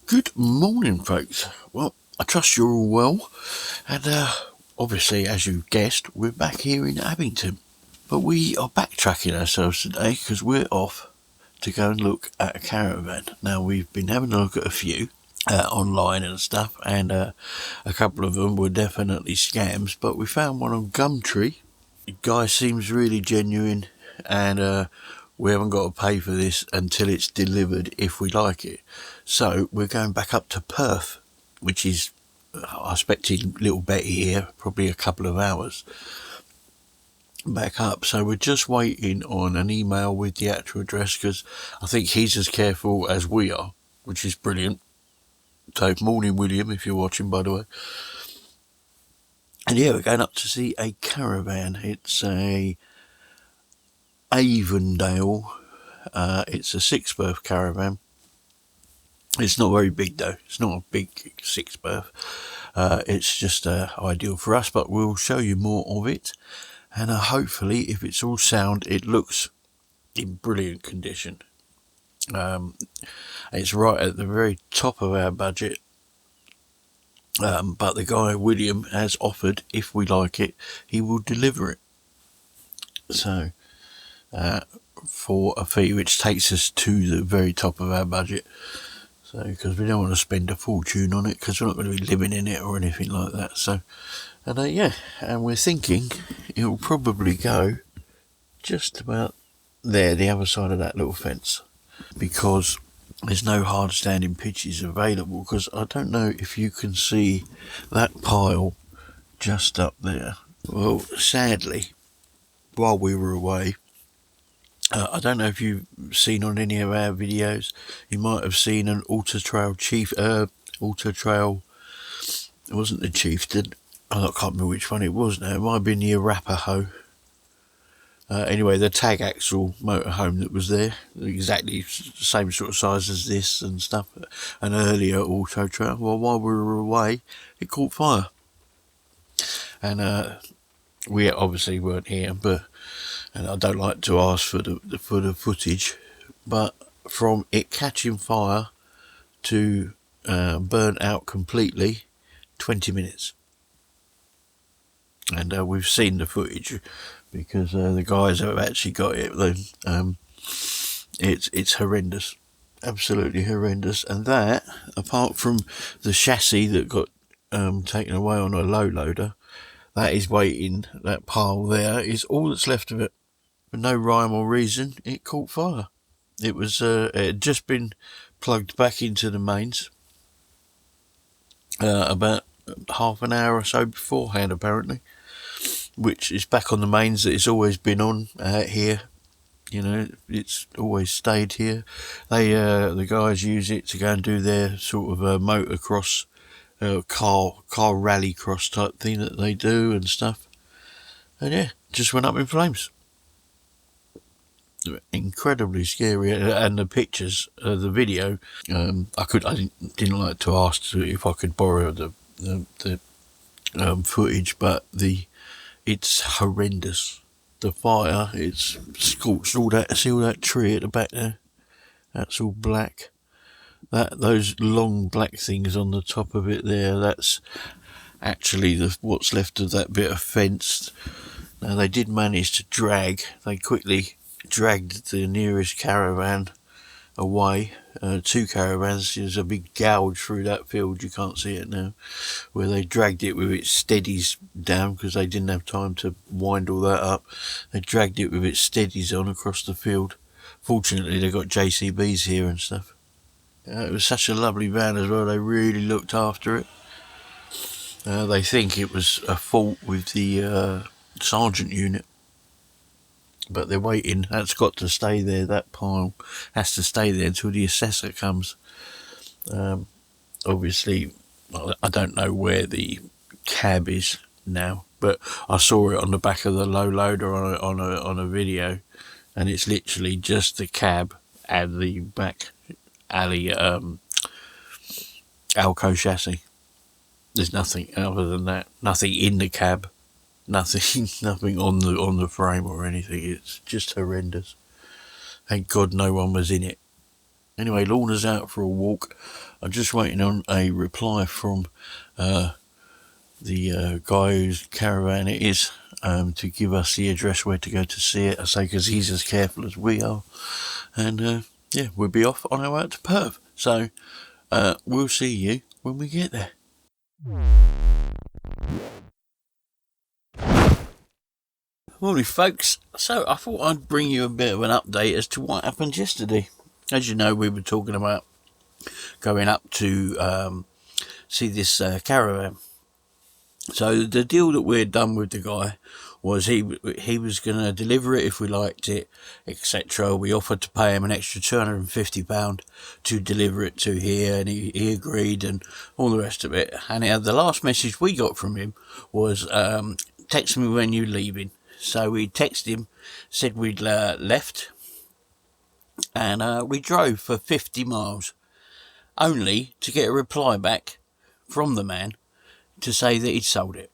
Good morning, folks. Well, I trust you're all well, and obviously, as you guessed, we're back here in Abington. But we are backtracking ourselves today because we're off to go and look at a caravan. Now, we've been having a look at a few online and stuff, and a couple of them were definitely scams, but we found one on Gumtree. The guy seems really genuine, and we haven't got to pay for this until it's delivered if we like it. So we're going back up to Perth, which is, I expected little Betty here, probably a couple of hours back up. So we're just waiting on an email with the actual address, because I think he's as careful as we are, which is brilliant. So morning, William, if you're watching, by the way. And yeah, we're going up to see a caravan. It's a Avondale. It's a 6-berth caravan. It's not very big though. It's not a big 6-berth. It's just ideal for us, but we'll show you more of it. And hopefully, if it's all sound, it looks in brilliant condition. It's right at the very top of our budget. But the guy, William, has offered, if we like it, he will deliver it. So, for a fee which takes us to the very top of our budget. So, because we don't want to spend a fortune on it, because we're not going to be living in it or anything like that. So, and yeah, and we're thinking it'll probably go just about there, the other side of that little fence, because there's no hard standing pitches available. Because I don't know if you can see that pile just up there. Well, sadly, while we were away, I don't know if you've seen on any of our videos, you might have seen an Alter Trail it wasn't the Chieftain, I can't remember which one it was now, it might have been the Arapaho. Anyway, the tag axle motorhome that was there, exactly the same sort of size as this and stuff, an earlier Auto Trail. Well, while we were away, it caught fire. And we obviously weren't here, and I don't like to ask for the footage, but from it catching fire to burnt out completely, 20 minutes. And we've seen the footage, because the guys have actually got it. It's horrendous, absolutely horrendous. And that, apart from the chassis that got taken away on a low loader, that is waiting, that pile there is all that's left of it. For no rhyme or reason, it caught fire. It was it had just been plugged back into the mains about half an hour or so beforehand, apparently, which is back on the mains that it's always been on here. You know, it's always stayed here. They the guys use it to go and do their sort of motocross, car rally cross type thing that they do and stuff. And yeah, just went up in flames. Incredibly scary, and the pictures, the video. I didn't like to ask if I could borrow the footage, but it's horrendous. The fire, it's scorched all that. See all that tree at the back there? That's all black. Those long black things on the top of it there, that's actually what's left of that bit of fence. Now, they did manage to they quickly dragged the nearest caravan away. 2 caravans. There's a big gouge through that field, you can't see it now, where they dragged it with its steadies down, because they didn't have time to wind all that up. They dragged it with its steadies on across the field. Fortunately, they got JCBs here and stuff. It was such a lovely van as well. They really looked after it. They think it was a fault with the sergeant unit, but they're waiting. That's got to stay there. That pile has to stay there until the assessor comes. Obviously, I don't know where the cab is now, but I saw it on the back of the low loader on a video, and it's literally just the cab and the back alley Alco chassis. There's nothing other than that. Nothing in the cab. Nothing on the frame or anything. It's just horrendous. Thank God no one was in it. Anyway, Lorna's out for a walk. I'm just waiting on a reply from the guy whose caravan it is, to give us the address where to go to see it. I say because he's as careful as we are. And yeah, we'll be off on our way out to Perth. So we'll see you when we get there. Morning, folks. So I thought I'd bring you a bit of an update as to what happened yesterday. As you know, we were talking about going up to see this caravan. So the deal that we'd done with the guy was he was going to deliver it if we liked it, etc. We offered to pay him an extra £250 to deliver it to here, and he agreed, and all the rest of it. And the last message we got from him was, text me when you're leaving. So we texted him, said we'd left, and we drove for 50 miles, only to get a reply back from the man to say that he'd sold it.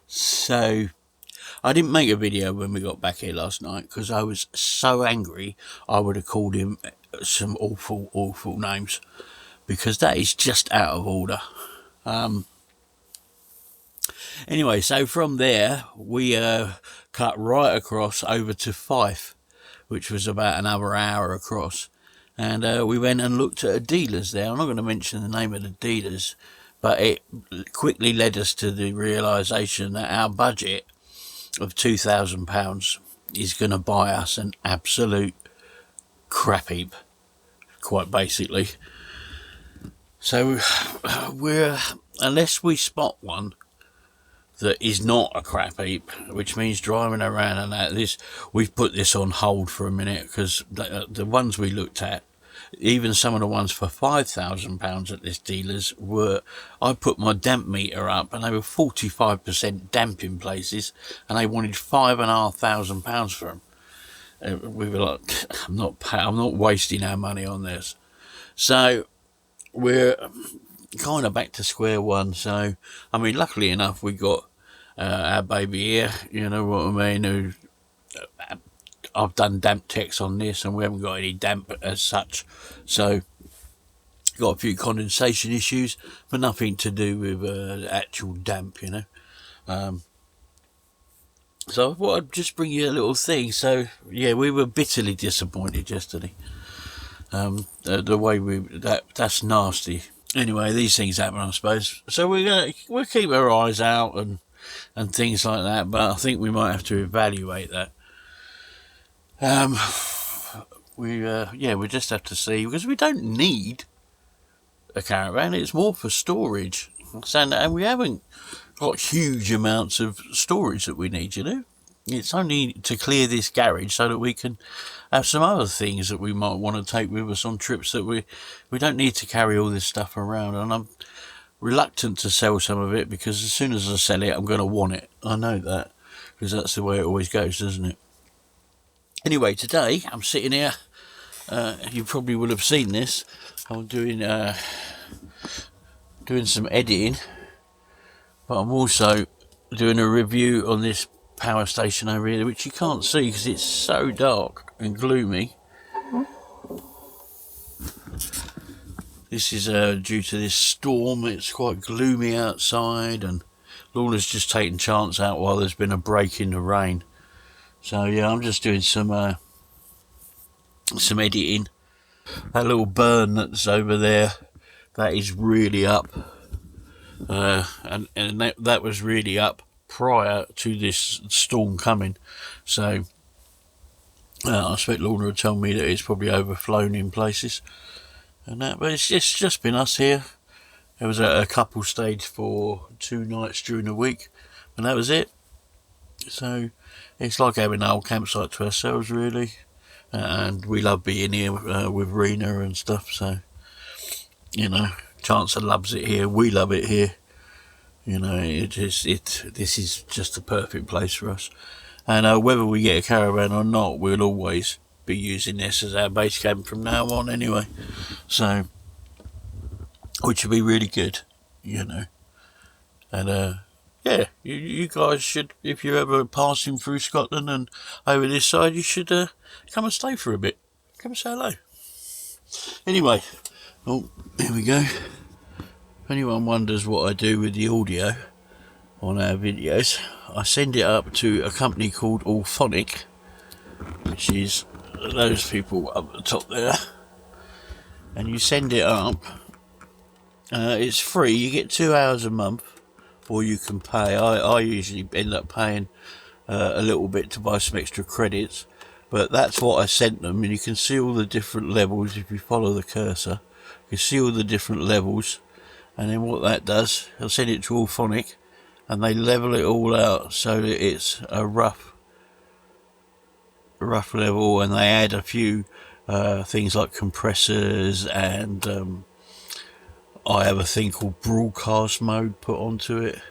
So I didn't make a video when we got back here last night because I was so angry I would have called him some awful names, because that is just out of order. Anyway, so from there we cut right across over to Fife, which was about another hour across, and we went and looked at a dealer's there. I'm not going to mention the name of the dealers, but it quickly led us to the realisation that our budget of £2,000 is going to buy us an absolute crap heap, quite basically. So unless we spot one that is not a crap heap, which means driving around and that, we've put this on hold for a minute, because the ones we looked at, even some of the ones for £5,000 at this dealer's I put my damp meter up and they were 45% damp in places, and they wanted £5,500 for them. We were like, I'm not wasting our money on this. So we're kind of back to square one. So I mean, luckily enough, we got our baby here, you know what I mean, I've done damp checks on this and we haven't got any damp as such. So got a few condensation issues, but nothing to do with actual damp, you know. So I thought I'd just bring you a little thing. So yeah, we were bitterly disappointed yesterday. The way that's nasty. Anyway, these things happen, I suppose. So we'll keep our eyes out and things like that. But I think we might have to evaluate that. We just have to see, because we don't need a caravan. It's more for storage, and we haven't got huge amounts of storage that we need, you know. It's only to clear this garage so that we can have some other things that we might want to take with us on trips, that we don't need to carry all this stuff around. And I'm reluctant to sell some of it, because as soon as I sell it, I'm going to want it. I know that, because that's the way it always goes, doesn't it? Anyway, today I'm sitting here. You probably will have seen this. I'm doing some editing, but I'm also doing a review on this power station over here, which you can't see because it's so dark and gloomy. This is due to this storm. It's quite gloomy outside, and Lorna's just taking chance out while there's been a break in the rain. So yeah, I'm just doing some editing. That little burn that's over there, that is really up, and that was really up prior to this storm coming. So I expect Lorna would tell me that it's probably overflown in places and that, but it's just been us here. There was a couple stayed for 2 nights during the week, and that was it. So it's like having an old campsite to ourselves, really. And we love being here with Rena and stuff. So, you know, Chancellor loves it here. We love it here. You know, this is just the perfect place for us. And whether we get a caravan or not, we'll always be using this as our base camp from now on, anyway. So, which would be really good, you know. And yeah, you guys should, if you're ever passing through Scotland and over this side, you should come and stay for a bit. come and say hello. Anyway, oh, here we go. If anyone wonders what I do with the audio on our videos, I send it up to a company called Auphonic, which is those people up the top there, and you send it up. It's free. You get 2 hours a month, or you can pay. I usually end up paying a little bit to buy some extra credits, but that's what I sent them, and you can see all the different levels if you follow the cursor. You can see all the different levels, and then what that does, I'll send it to Auphonic, and they level it all out so that it's a rough level, and they add a few things like compressors, and I have a thing called broadcast mode put onto it.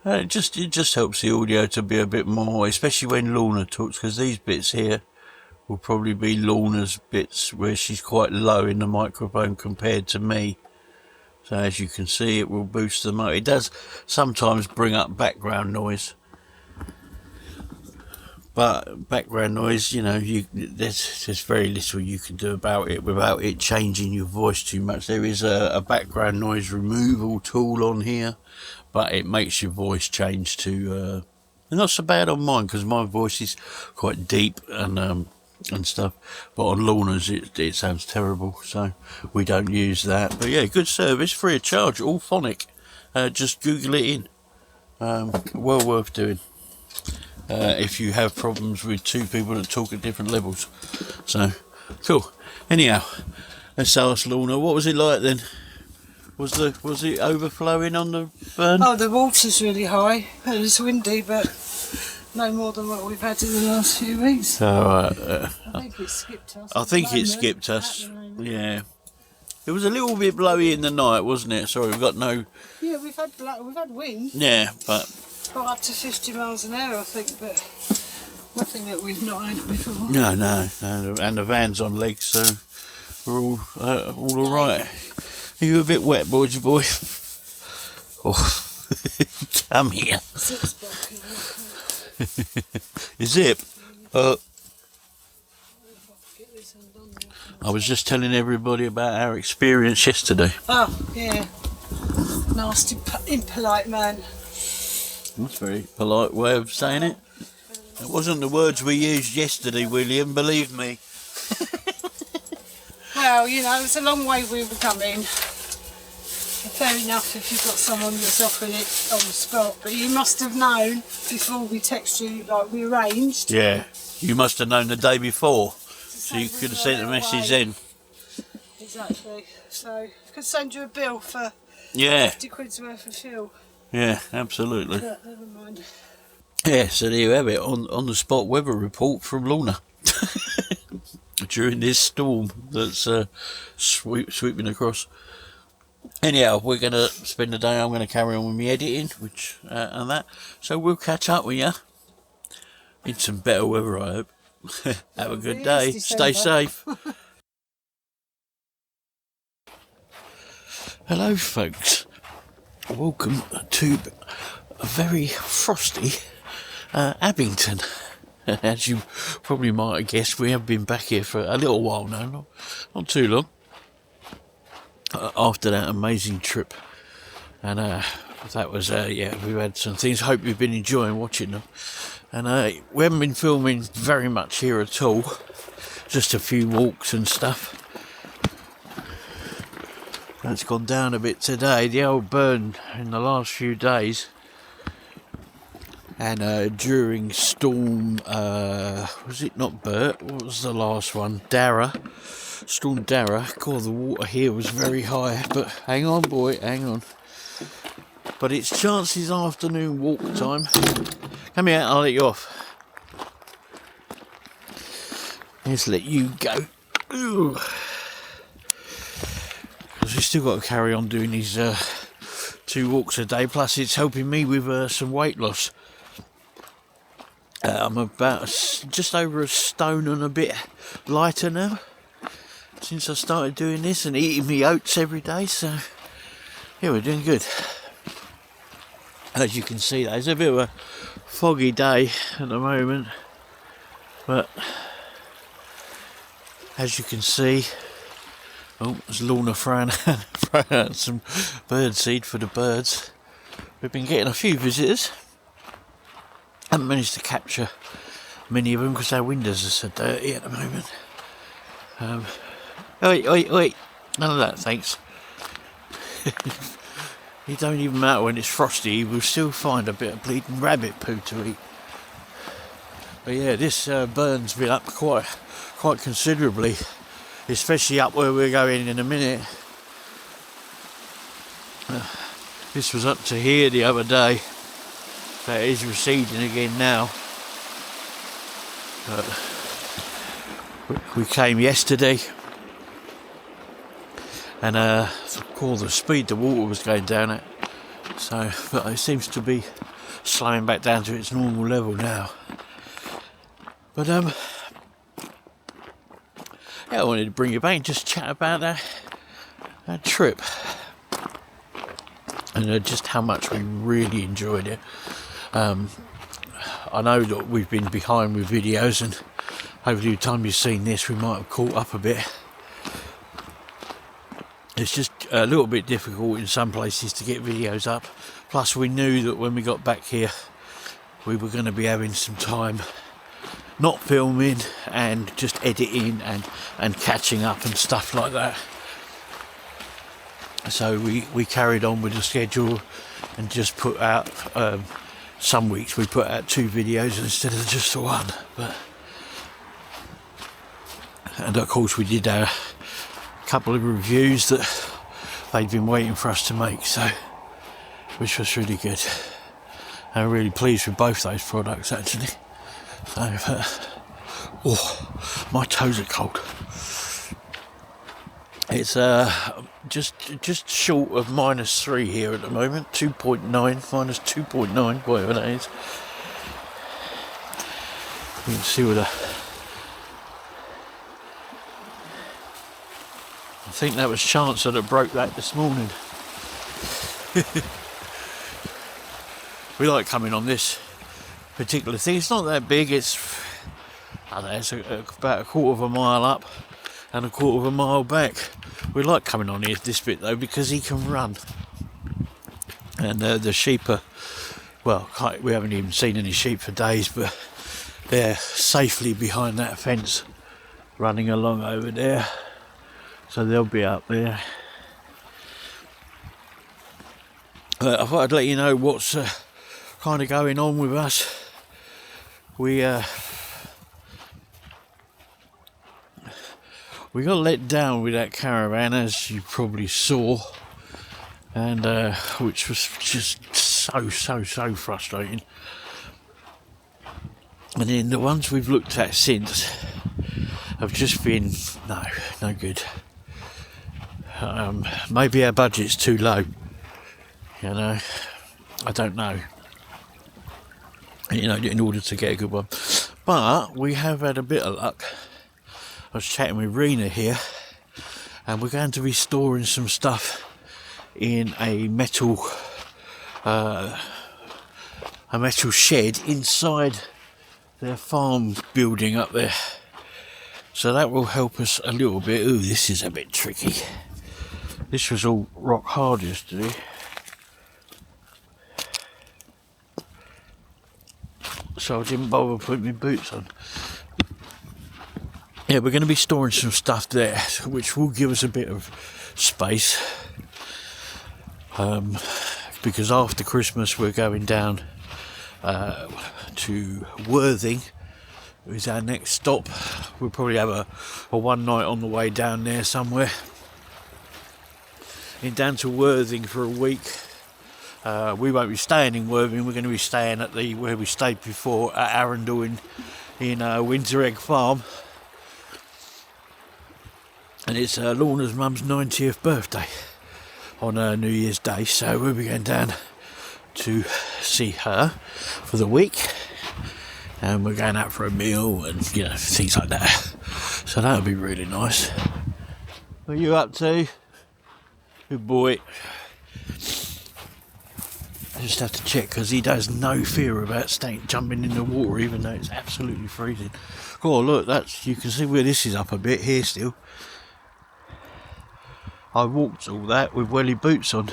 It just helps the audio to be a bit more, especially when Lorna talks, because these bits here will probably be Lorna's bits where she's quite low in the microphone compared to me. So as you can see, it will boost the motor. It does sometimes bring up background noise, but background noise, you know, there's very little you can do about it without it changing your voice too much. There is a background noise removal tool on here, but it makes your voice change to not so bad on mine, because my voice is quite deep and stuff, but on Lorna's it sounds terrible, so we don't use that. But yeah, good service, free of charge, Auphonic. Just Google it in. Well worth doing if you have problems with two people that talk at different levels. So cool. Anyhow, let's ask Lorna, what was it like then? Was it overflowing on the burn? Oh, the water's really high and it's windy, but no more than what we've had in the last few weeks. I think it skipped us. I think it skipped us. Yeah. It was a little bit blowy in the night, wasn't it? Sorry, we've got no. Yeah, we've had wind. Yeah, but got up to 50 miles an hour, I think, but nothing that we've not had before. No, and the van's on legs, so we're all right. Are you a bit wet, Borgie boy? Oh, come here. Zip. I was just telling everybody about our experience yesterday. Oh, yeah. Nasty, impolite man. That's a very polite way of saying it. It wasn't the words we used yesterday, William, believe me. Well, you know, it's a long way we were coming. Fair enough if you've got someone that's offering it on the spot, but you must have known before we text you, like we arranged. Yeah, you must have known the day before, so you could have sent a message then. Exactly. So I could send you a bill for 50 quid's worth of fuel. Yeah, absolutely. But never mind. Yeah, so there you have it, on the spot weather report from Lorna during this storm that's sweeping across. Anyhow, we're going to spend the day. I'm going to carry on with my editing, and that. So we'll catch up with you in some better weather, I hope. Have a good day. Stay safe. Hello, folks. Welcome to a very frosty Abington. As you probably might have guessed, we have been back here for a little while now, not too long. After that amazing trip, and that was we've had some things. Hope you've been enjoying watching them, and we haven't been filming very much here at all, just a few walks and stuff. That's gone down a bit today, the old burn in the last few days, and during storm was it not Bert, what was the last one, Dara, Storm Dara. God, the water here was very high, but hang on boy, hang on. But it's Chance's afternoon walk time. Come here, I'll let you off. Let's let you go. Because we've still got to carry on doing these 2 walks a day, plus it's helping me with some weight loss. I'm about just over a stone and a bit lighter now since I started doing this and eating me oats every day, so yeah, we're doing good. As you can see, there's a bit of a foggy day at the moment, but as you can see, there's Lorna throwing out some bird seed for the birds. We've been getting a few visitors. Haven't managed to capture many of them because our windows are so dirty at the moment. Oi, none of that, thanks. It don't even matter when it's frosty, we'll still find a bit of bleeding rabbit poo to eat. But yeah, this burn's been up quite considerably, especially up where we're going in a minute. This was up to here the other day, so it is receding again now. We came yesterday, and the speed the water was going down at, so but it seems to be slowing back down to its normal level now. But yeah, I wanted to bring you back and just chat about that trip, and just how much we really enjoyed it. I know that we've been behind with videos, and hopefully by the time you've seen this we might have caught up a bit. It's just a little bit difficult in some places to get videos up, plus we knew that when we got back here we were going to be having some time not filming and just editing and catching up and stuff like that. So we carried on with the schedule and just put out some weeks we put out 2 videos instead of just the 1. And of course we did a couple of reviews that they'd been waiting for us to make, so which was really good. I'm really pleased with both those products actually. So, my toes are cold. It's just short of -3 here at the moment, 2.9, -2.9, whatever that is. You can see what I think that was Chancer that broke that this morning. We like coming on this particular thing. It's not that big, it's about a quarter of a mile up and a quarter of a mile back. We like coming on here this bit though because he can run, and the sheep are, well, we haven't even seen any sheep for days, but they're safely behind that fence running along over there, so they'll be up there. I thought I'd let you know what's kind of going on with us. We got let down with that caravan, as you probably saw, and which was just so frustrating. And then the ones we've looked at since have just been no good. Maybe our budget's too low, you know, I don't know, you know, in order to get a good one. But we have had a bit of luck. I was chatting with Rena here, and we're going to be storing some stuff in a metal shed inside their farm building up there. So that will help us a little bit. Ooh, this is a bit tricky. This was all rock hard yesterday. So I didn't bother putting my boots on. Yeah, we're going to be storing some stuff there, which will give us a bit of space. Because after Christmas we're going down to Worthing, is our next stop. We'll probably have a one night on the way down there somewhere. And down to Worthing for a week. We won't be staying in Worthing, we're going to be staying at where we stayed before at Arundel in Winter Egg Farm. And it's Lorna's mum's 90th birthday on New Year's Day, so we'll be going down to see her for the week, and we're going out for a meal and, you know, things like that. So that'll be really nice. What are you up to? Good boy. I just have to check because he has no fear about jumping in the water, even though it's absolutely freezing. Oh look, you can see where this is up a bit here still. I walked all that with welly boots on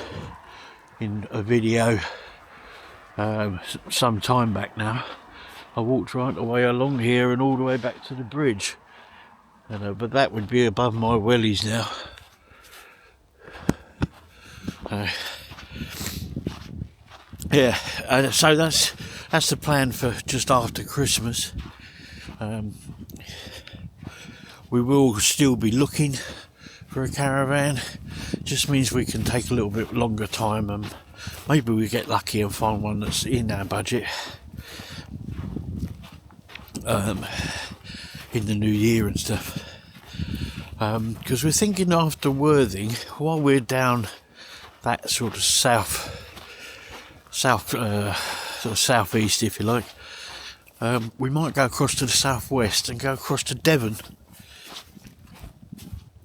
in a video some time back now. I walked right the way along here and all the way back to the bridge, but that would be above my wellies now. Yeah, so that's the plan for just after Christmas. We will still be looking for a caravan. Just means we can take a little bit longer time, and maybe we get lucky and find one that's in our budget in the new year and stuff. Because we're thinking after Worthing, while we're down that sort of southeast, if you like, we might go across to the southwest and go across to Devon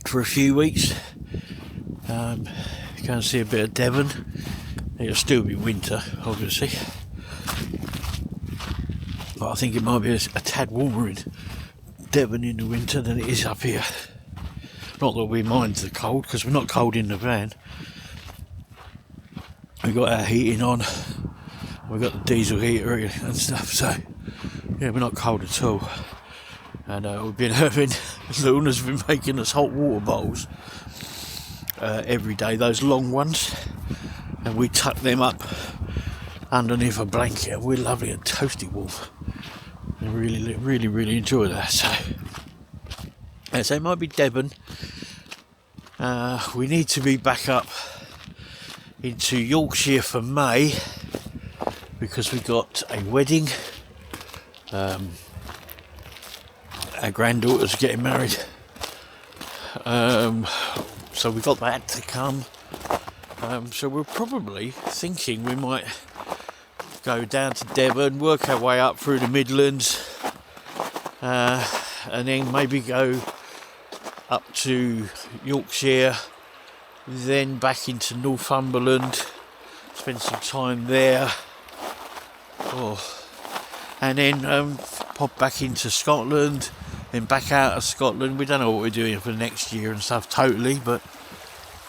for a few weeks. Go and see a bit of Devon. It'll still be winter, obviously, but I think it might be a tad warmer in Devon in the winter than it is up here. Not that we mind the cold, because we're not cold in the van. We've got our heating on, we've got the diesel heater and stuff, so yeah, we're not cold at all. And we've been having, Lorna's been making us hot water bowls every day, those long ones, and we tuck them up underneath a blanket. We're lovely and toasty warm. I really enjoy that. So it might be Devon. We need to be back up into Yorkshire for May because we got a wedding. Our granddaughter's getting married, so we got that to come. So we're probably thinking we might go down to Devon, work our way up through the Midlands, and then maybe go up to Yorkshire, then back into Northumberland, spend some time there, and then pop back into Scotland, then back out of Scotland. We don't know what we're doing for next year and stuff totally, but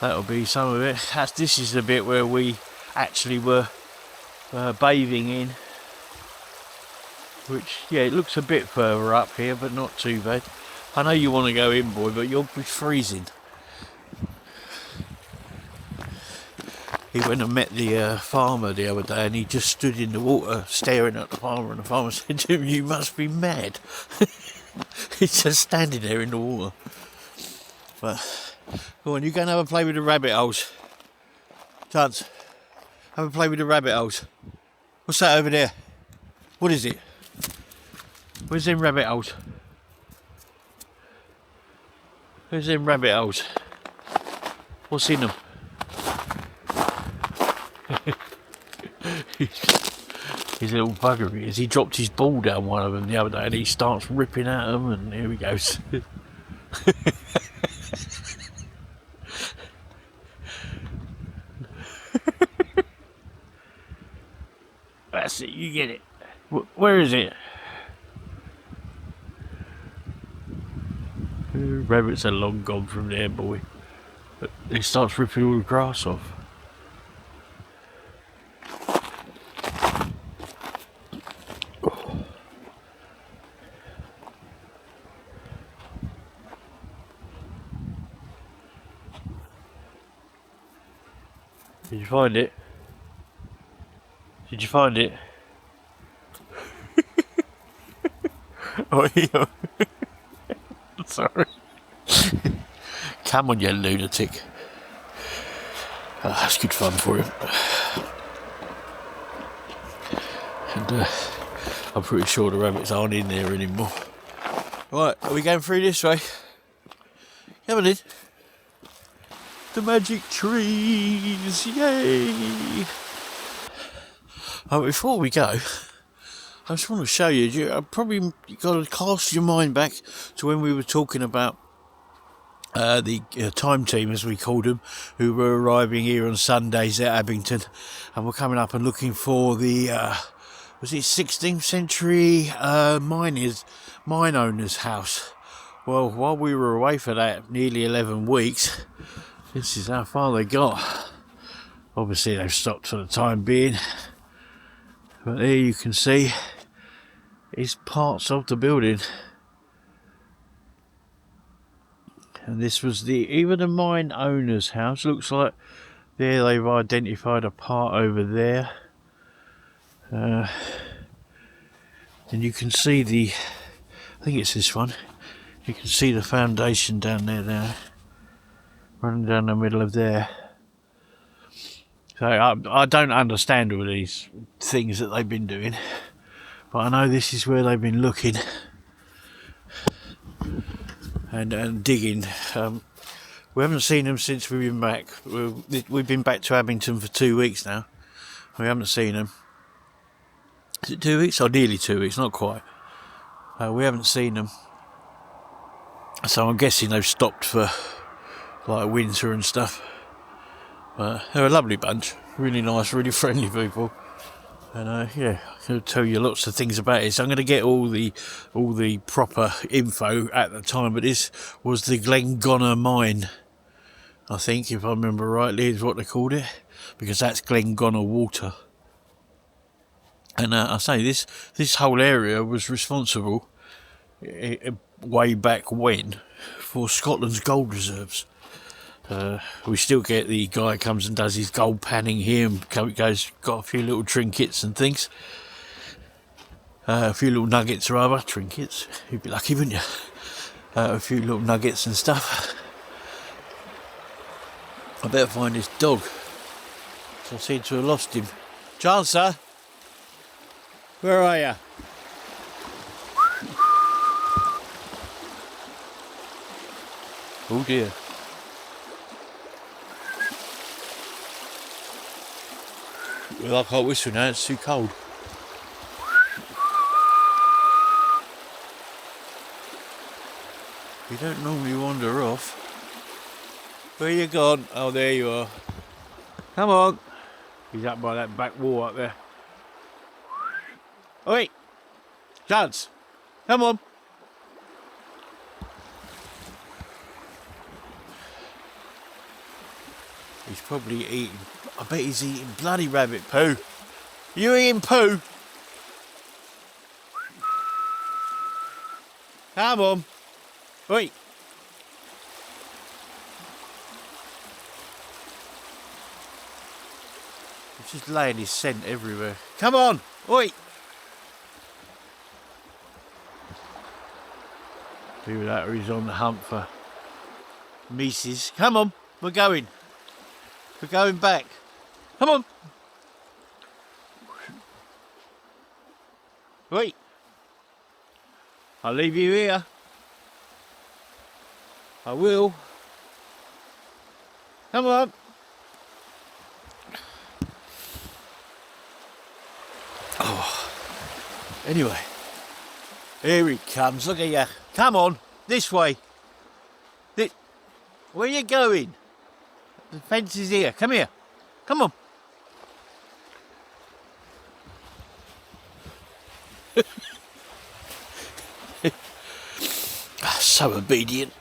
that'll be some of it. This is the bit where we actually were bathing in, which, yeah, it looks a bit further up here, but not too bad. I know you want to go in, boy, but you'll be freezing. He went and met the farmer the other day, and he just stood in the water staring at the farmer, and the farmer said to him, "You must be mad." He's just standing there in the water. But go on, you go and have a play with the rabbit holes. Chance, have a play with the rabbit holes. What's that over there? What is it? Where's them rabbit holes? Where's them rabbit holes? What's in them? His little bugger is. He dropped his ball down one of them the other day, and he starts ripping at them, and here he goes. That's it, you get it. Where is it? Rabbits are long gone from there, boy. But he starts ripping all the grass off. Did you find it? Did you find it? Oh, yeah. Sorry. Come on, you lunatic. Oh, that's good fun for him. And I'm pretty sure the rabbits aren't in there anymore. Right, are we going through this way? Come on in. The magic trees, yay! Before we go, I just want to show you, I've probably got to cast your mind back to when we were talking about the time team, as we called them, who were arriving here on Sundays at Abington, and were coming up and looking for the was it 16th century mine owner's house. Well, while we were away for that nearly 11 weeks, this is how far they got. Obviously they've stopped for the time being, but there you can see is parts of the building. And this was even the mine owner's house. Looks like there they've identified a part over there. And you can see I think it's this one. You can see the foundation down there now, running down the middle of there. So I don't understand all these things that they've been doing, but I know this is where they've been looking and digging. We haven't seen them since we've been back. We've been back to Abington for 2 weeks now. We haven't seen them. Is it 2 weeks? Or nearly 2 weeks, not quite. We haven't seen them. So I'm guessing they've stopped for like winter and stuff. They're a lovely bunch. Really nice, really friendly people. And yeah, I can tell you lots of things about it. So I'm going to get all the proper info at the time. But this was the Glengonna mine, I think, if I remember rightly, is what they called it, because that's Glengonna water. And I say this whole area was responsible way back when for Scotland's gold reserves. We still get the guy comes and does his gold panning here and goes, got a few little trinkets and things. A few little nuggets rather, trinkets, you'd be lucky, wouldn't you? A few little nuggets and stuff. I better find this dog, so I seem to have lost him. Chancer, where are you? Oh dear. Well, I can't whistle now, it's too cold. You don't normally wander off. Where you gone? Oh, there you are. Come on. He's up by that back wall up there. Oi! Chance! Come on! He's probably eating. I bet he's eating bloody rabbit poo. You eating poo? Come on. Oi. He's just laying his scent everywhere. Come on. Oi. Either that or he's on the hunt for Mises. Come on. We're going. We're going back. Come on. Wait. I'll leave you here. I will. Come on. Oh. Anyway. Here he comes. Look at you. Come on. This way. Where are you going? The fence is here. Come here. Come on. So obedient.